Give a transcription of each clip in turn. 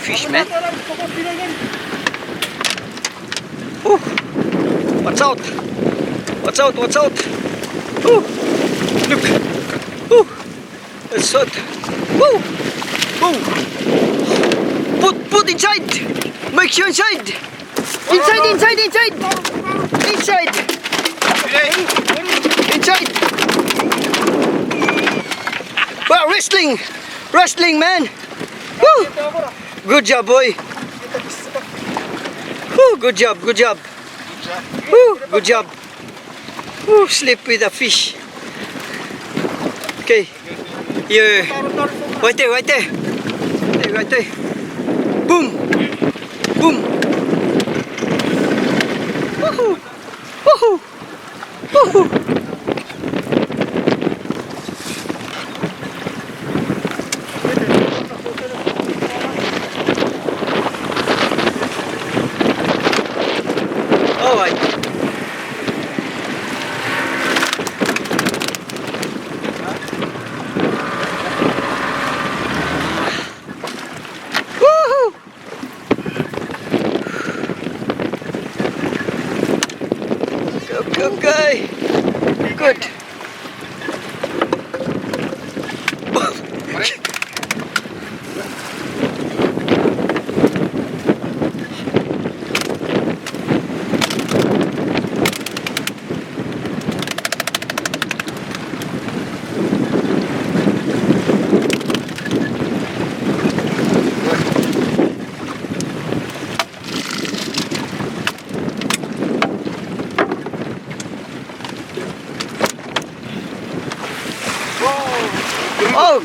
fish, man. Ooh. Watch out! Watch out! Watch out! Ooh. Look! Ooh. That's hot! Ooh. Ooh. Put inside! Make sure inside! Inside! Inside! Inside! Inside! Inside! Wow, wrestling! Wrestling, man! Woo. Good job, boy! Woo, good job, good job! Woo, good job! Woo, sleep with a fish! Okay, here, right there, right there! Right there! Boom! Boom! Woohoo! Woohoo! Woohoo! Alright. Woohoo! Okay. Good.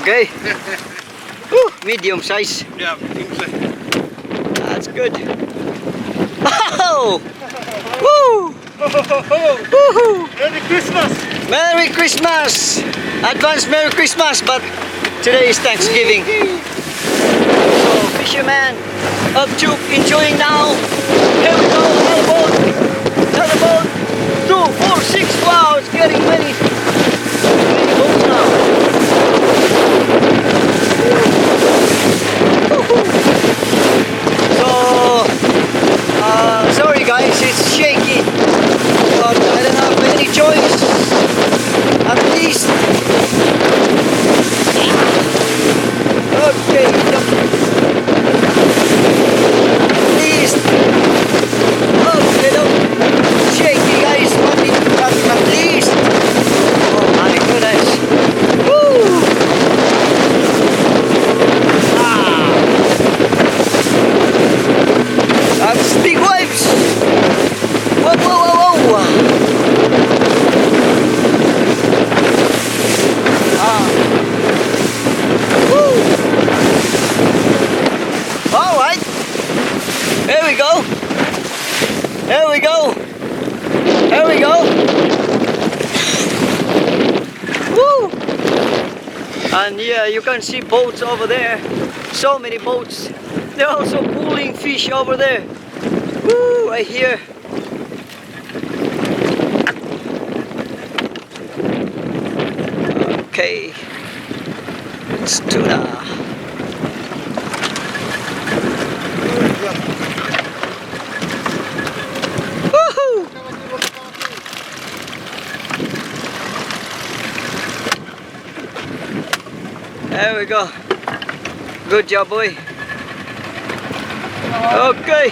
Okay. Ooh, medium size. Yeah, I think so. That's good. Oh! Woo! Woohoo! Merry Christmas! Merry Christmas! Advance Merry Christmas, but today is Thanksgiving. So, fisherman up to enjoying now. Here we go, another boat. Another boat. 2, 4, 6. Wow, it's getting many boats now. So, sorry guys, it's shaky, but I don't have any choice. At least, okay, yep. At least, okay, no, shaky guys, but at least, oh my goodness, woo! That's big waves! Whoa, whoa, whoa, whoa! Woo! Alright! Here we go! Here we go! Here we go! Woo! And yeah, you can see boats over there. So many boats. They're also pulling fish over there. Woo, right here. Okay. It's tuna. Woohoo! There we go. Good job, boy. Okay.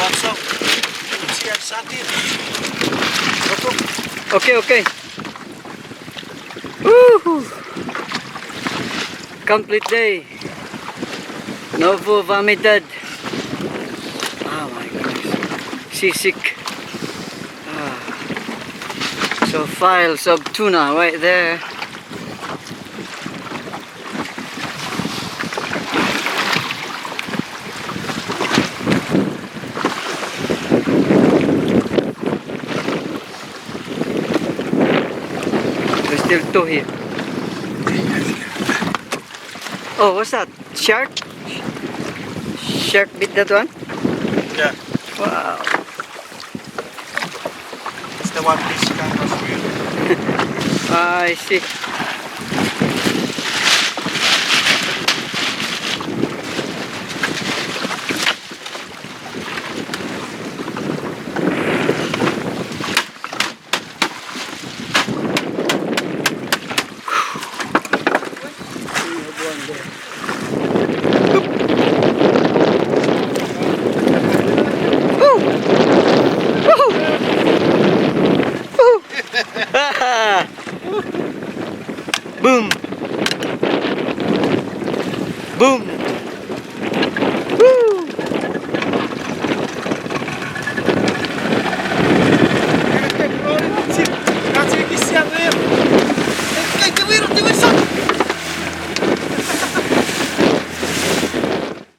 What's up? Siya sa atin. Okay, okay. Woohoo! Complete day. Novo vomited. Oh my goodness. Seasick. So files of tuna right there. There's still two here. Oh, what's that? Shark? Shark bit that one? Yeah. Wow. It's the one piece canvas wheel. I see. Boom! Boom!